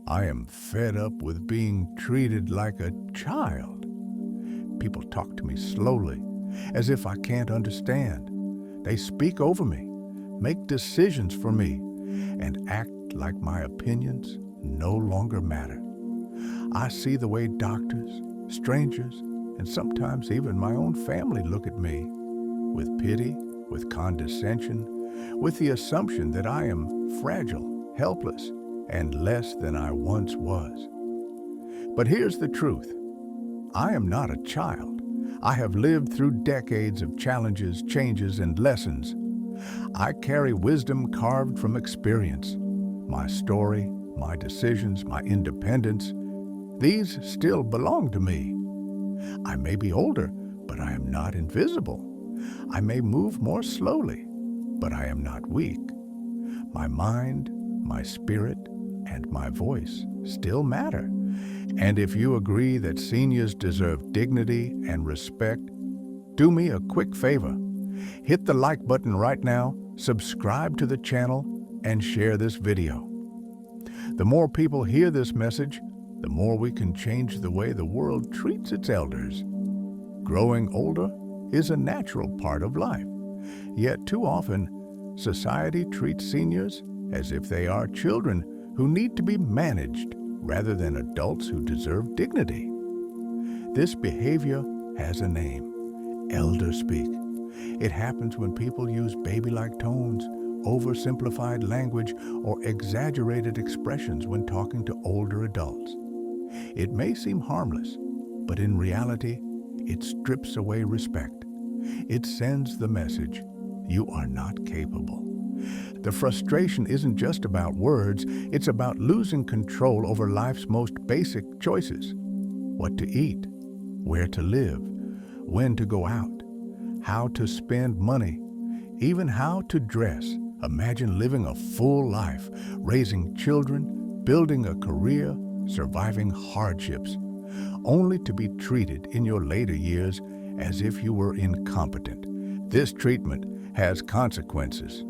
I am fed up with being treated like a child. People talk to me slowly, as if I can't understand. They speak over me, make decisions for me, and act like my opinions no longer matter. I see the way doctors, strangers, and sometimes even my own family look at me, with pity, with condescension, with the assumption that I am fragile, helpless, and less than I once was. But here's the truth. I am not a child. I have lived through decades of challenges, changes, and lessons. I carry wisdom carved from experience. My story, my decisions, my independence, these still belong to me. I may be older, but I am not invisible. I may move more slowly, but I am not weak. My mind, my spirit, and my voice still matter. And if you agree that seniors deserve dignity and respect, do me a quick favor. Hit the like button right now, subscribe to the channel, and share this video. The more people hear this message, the more we can change the way the world treats its elders. Growing older is a natural part of life, yet too often, society treats seniors as if they are children who need to be managed rather than adults who deserve dignity. This behavior has a name: elderspeak. It happens when people use baby-like tones, oversimplified language, or exaggerated expressions when talking to older adults. It may seem harmless, but in reality, it strips away respect. It sends the message, you are not capable. The frustration isn't just about words, it's about losing control over life's most basic choices. What to eat, where to live, when to go out, how to spend money, even how to dress. Imagine living a full life, raising children, building a career, surviving hardships, only to be treated in your later years as if you were incompetent. This treatment has consequences.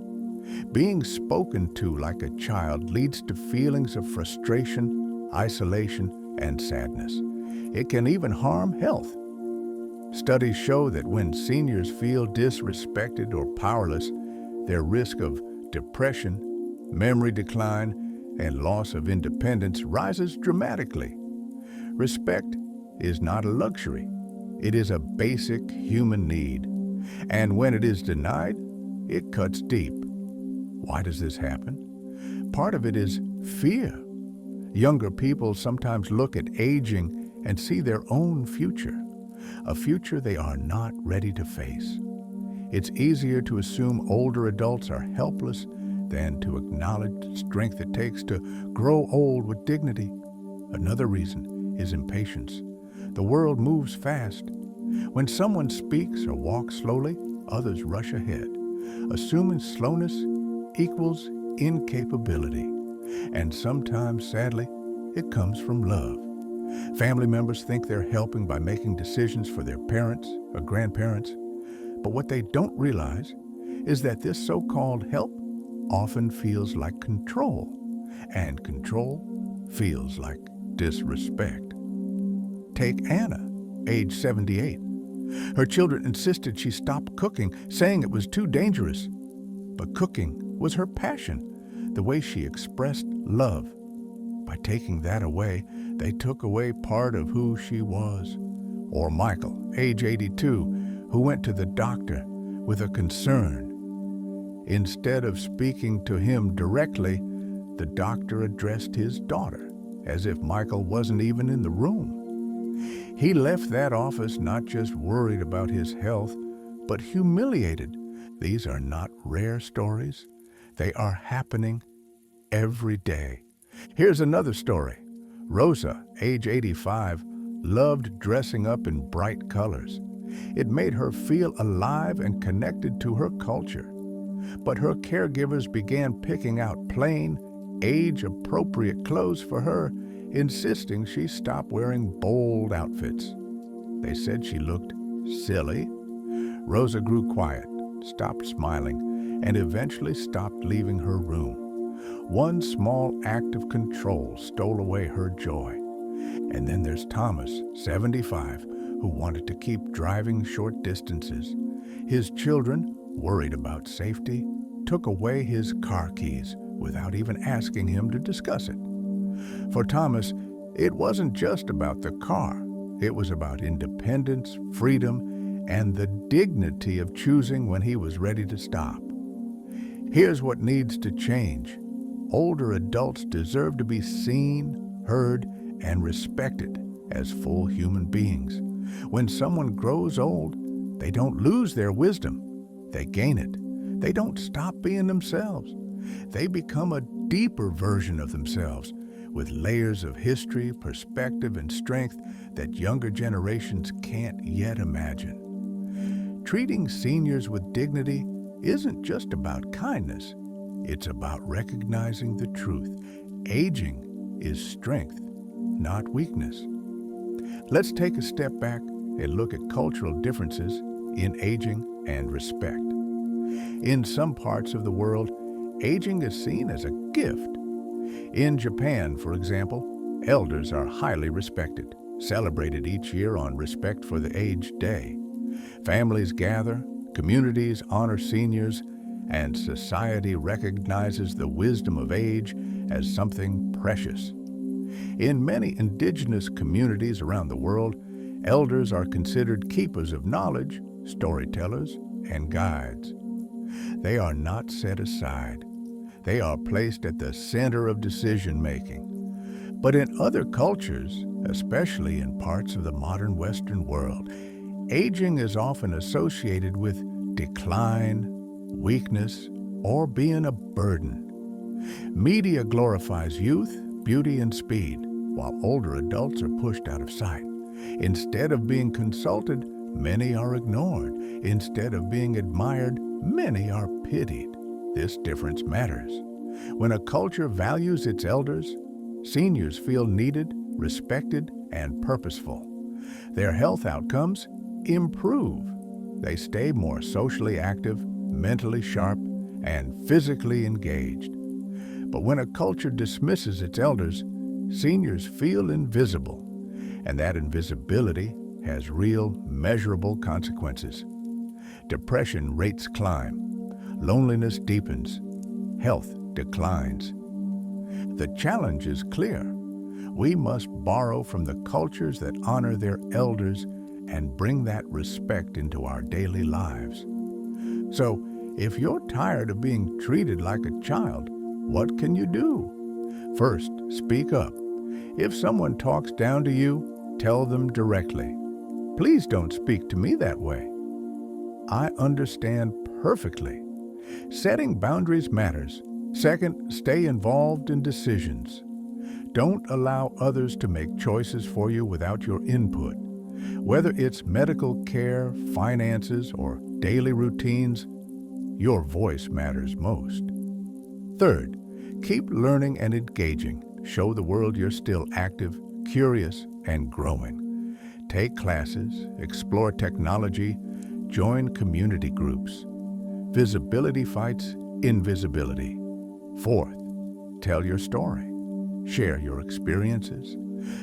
Being spoken to like a child leads to feelings of frustration, isolation, and sadness. It can even harm health. Studies show that when seniors feel disrespected or powerless, their risk of depression, memory decline, and loss of independence rises dramatically. Respect is not a luxury. It is a basic human need. And when it is denied, it cuts deep. Why does this happen? Part of it is fear. Younger people sometimes look at aging and see their own future, a future they are not ready to face. It's easier to assume older adults are helpless than to acknowledge the strength it takes to grow old with dignity. Another reason is impatience. The world moves fast. When someone speaks or walks slowly, others rush ahead, assuming slowness equals incapability. And sometimes, sadly, it comes from love. Family members think they're helping by making decisions for their parents or grandparents, but what they don't realize is that this so-called help often feels like control, and control feels like disrespect. Take Anna, age 78. Her children insisted she stop cooking, saying it was too dangerous. But cooking was her passion, the way she expressed love. By taking that away, they took away part of who she was. Or Michael, age 82, who went to the doctor with a concern. Instead of speaking to him directly, the doctor addressed his daughter, as if Michael wasn't even in the room. He left that office not just worried about his health, but humiliated. These are not rare stories. They are happening every day. Here's another story. Rosa, age 85, loved dressing up in bright colors. It made her feel alive and connected to her culture. But her caregivers began picking out plain, age-appropriate clothes for her, insisting she stop wearing bold outfits. They said she looked silly. Rosa grew quiet, stopped smiling, and eventually stopped leaving her room. One small act of control stole away her joy. And then there's Thomas, 75, who wanted to keep driving short distances. His children, worried about safety, took away his car keys without even asking him to discuss it. For Thomas, it wasn't just about the car. It was about independence, freedom, and the dignity of choosing when he was ready to stop. Here's what needs to change. Older adults deserve to be seen, heard, and respected as full human beings. When someone grows old, they don't lose their wisdom. They gain it. They don't stop being themselves. They become a deeper version of themselves with layers of history, perspective, and strength that younger generations can't yet imagine. Treating seniors with dignity isn't just about kindness. It's about recognizing the truth. Aging is strength, not weakness. Let's take a step back and look at cultural differences in aging and respect. In some parts of the world, aging is seen as a gift. In Japan, for example, elders are highly respected, celebrated each year on Respect for the Aged Day. Families gather, communities honor seniors, and society recognizes the wisdom of age as something precious. In many indigenous communities around the world, elders are considered keepers of knowledge, storytellers, and guides. They are not set aside. They are placed at the center of decision-making. But in other cultures, especially in parts of the modern Western world, aging is often associated with decline, weakness, or being a burden. Media glorifies youth, beauty, and speed, while older adults are pushed out of sight. Instead of being consulted, many are ignored. Instead of being admired, many are pitied. This difference matters. When a culture values its elders, seniors feel needed, respected, and purposeful. Their health outcomes improve. They stay more socially active, mentally sharp, and physically engaged. But when a culture dismisses its elders, seniors feel invisible, and that invisibility has real, measurable consequences. Depression rates climb, loneliness deepens, health declines. The challenge is clear. We must borrow from the cultures that honor their elders and bring that respect into our daily lives. So, if you're tired of being treated like a child, what can you do? First, speak up. If someone talks down to you, tell them directly. Please don't speak to me that way. I understand perfectly. Setting boundaries matters. Second, stay involved in decisions. Don't allow others to make choices for you without your input. Whether it's medical care, finances, or daily routines, your voice matters most. Third, keep learning and engaging. Show the world you're still active, curious, and growing. Take classes, explore technology, join community groups. Visibility fights invisibility. Fourth, tell your story. Share your experiences.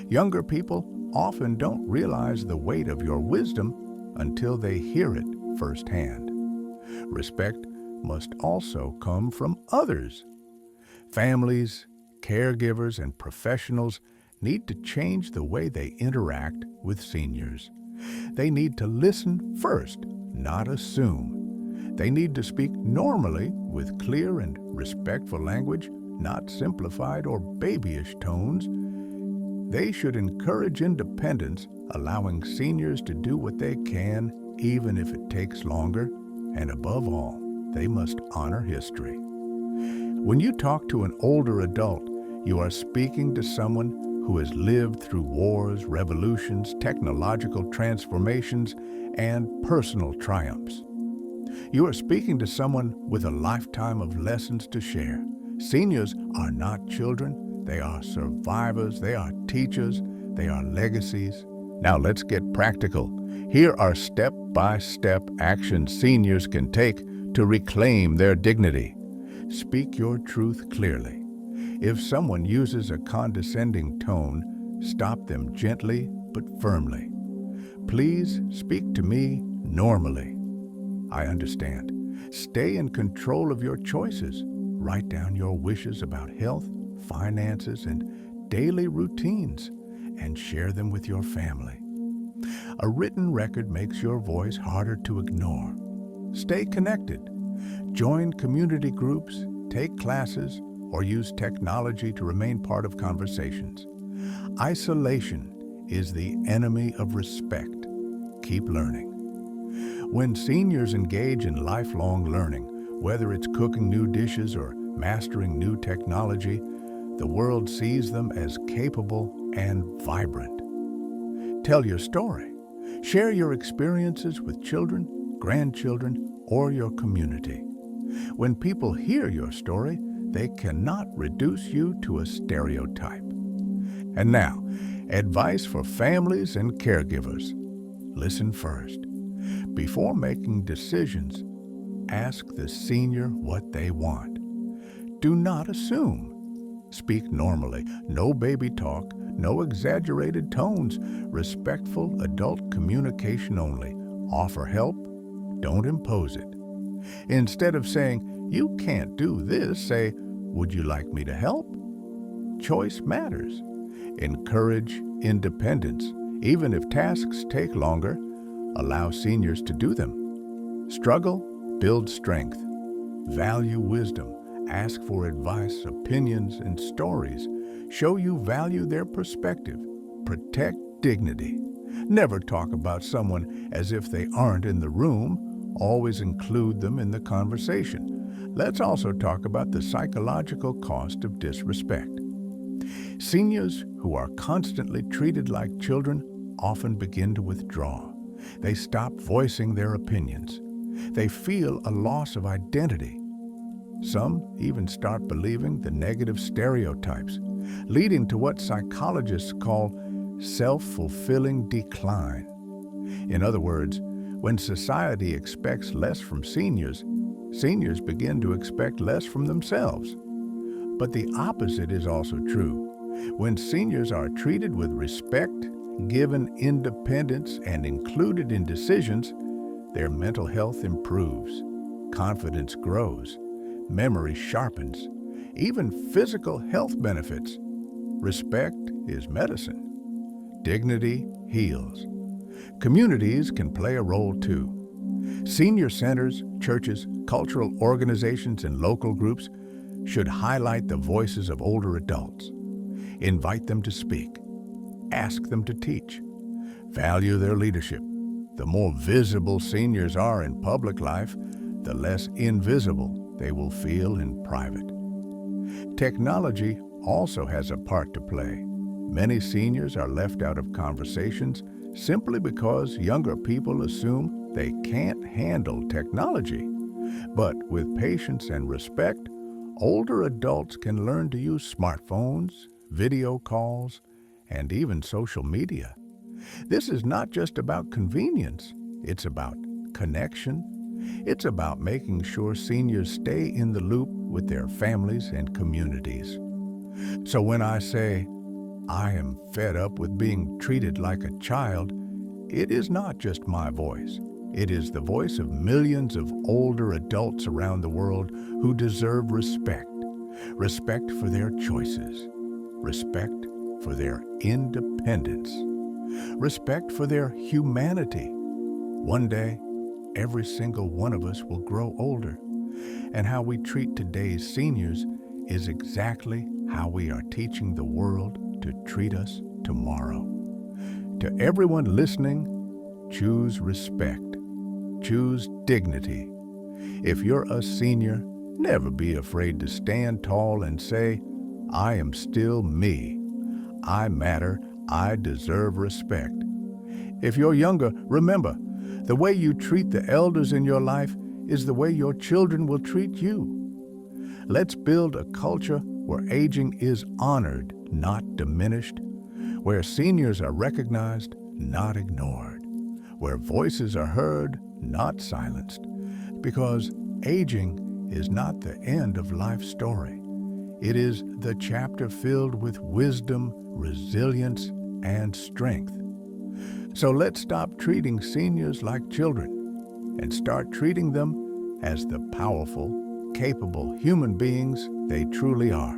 Younger people often don't realize the weight of your wisdom until they hear it firsthand. Respect must also come from others. Families, caregivers, and professionals need to change the way they interact with seniors. They need to listen first, not assume. They need to speak normally with clear and respectful language, not simplified or babyish tones. They should encourage independence, allowing seniors to do what they can, even if it takes longer. And above all, they must honor history. When you talk to an older adult, you are speaking to someone who has lived through wars, revolutions, technological transformations, and personal triumphs. You are speaking to someone with a lifetime of lessons to share. Seniors are not children. They are survivors. They are teachers. They are legacies. Now let's get practical. Here are step-by-step actions seniors can take to reclaim their dignity. Speak your truth clearly. If someone uses a condescending tone, stop them gently but firmly. Please speak to me normally. I understand. Stay in control of your choices. Write down your wishes about health, finances, and daily routines, and share them with your family. A written record makes your voice harder to ignore. Stay connected. Join community groups, take classes, or use technology to remain part of conversations. Isolation is the enemy of respect. Keep learning. When seniors engage in lifelong learning, whether it's cooking new dishes or mastering new technology, the world sees them as capable and vibrant. Tell your story. Share your experiences with children, grandchildren, or your community. When people hear your story, they cannot reduce you to a stereotype. And now, advice for families and caregivers. Listen first. Before making decisions, ask the senior what they want. Do not assume. Speak normally. No baby talk, no exaggerated tones. Respectful adult communication only. Offer help. Don't impose it. Instead of saying, "You can't do this," say, "Would you like me to help?" Choice matters. Encourage independence. Even if tasks take longer, allow seniors to do them. Struggle, build strength. Value wisdom. Ask for advice, opinions, and stories. Show you value their perspective. Protect dignity. Never talk about someone as if they aren't in the room. Always include them in the conversation. Let's also talk about the psychological cost of disrespect. Seniors who are constantly treated like children often begin to withdraw. They stop voicing their opinions. They feel a loss of identity. Some even start believing the negative stereotypes, leading to what psychologists call self-fulfilling decline. In other words, when society expects less from seniors, seniors begin to expect less from themselves. But the opposite is also true. When seniors are treated with respect, given independence, and included in decisions, their mental health improves, confidence grows, memory sharpens, even physical health benefits. Respect is medicine. Dignity heals. Communities can play a role too. Senior centers, churches, cultural organizations, and local groups should highlight the voices of older adults. Invite them to speak. Ask them to teach. Value their leadership. The more visible seniors are in public life, the less invisible they will feel in private. Technology also has a part to play. Many seniors are left out of conversations simply because younger people assume they can't handle technology. But with patience and respect, older adults can learn to use smartphones, video calls, and even social media. This is not just about convenience, it's about connection. It's about making sure seniors stay in the loop with their families and communities. So when I say, I am fed up with being treated like a child, it is not just my voice. It is the voice of millions of older adults around the world who deserve respect. Respect for their choices. Respect for their independence. Respect for their humanity. One day, every single one of us will grow older, and how we treat today's seniors is exactly how we are teaching the world to treat us tomorrow. To everyone listening, choose respect. Choose dignity. If you're a senior, never be afraid to stand tall and say, I am still me. I matter. I deserve respect. If you're younger, remember, the way you treat the elders in your life is the way your children will treat you. Let's build a culture where aging is honored, not diminished, where seniors are recognized, not ignored, where voices are heard, not silenced, because aging is not the end of life's story. It is the chapter filled with wisdom, resilience, and strength. So let's stop treating seniors like children and start treating them as the powerful, capable human beings they truly are.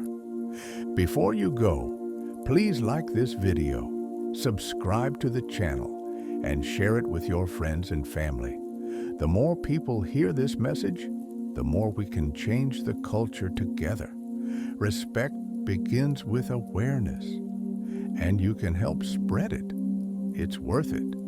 Before you go, please like this video, subscribe to the channel, and share it with your friends and family. The more people hear this message, the more we can change the culture together. Respect begins with awareness, and you can help spread it. It's worth it.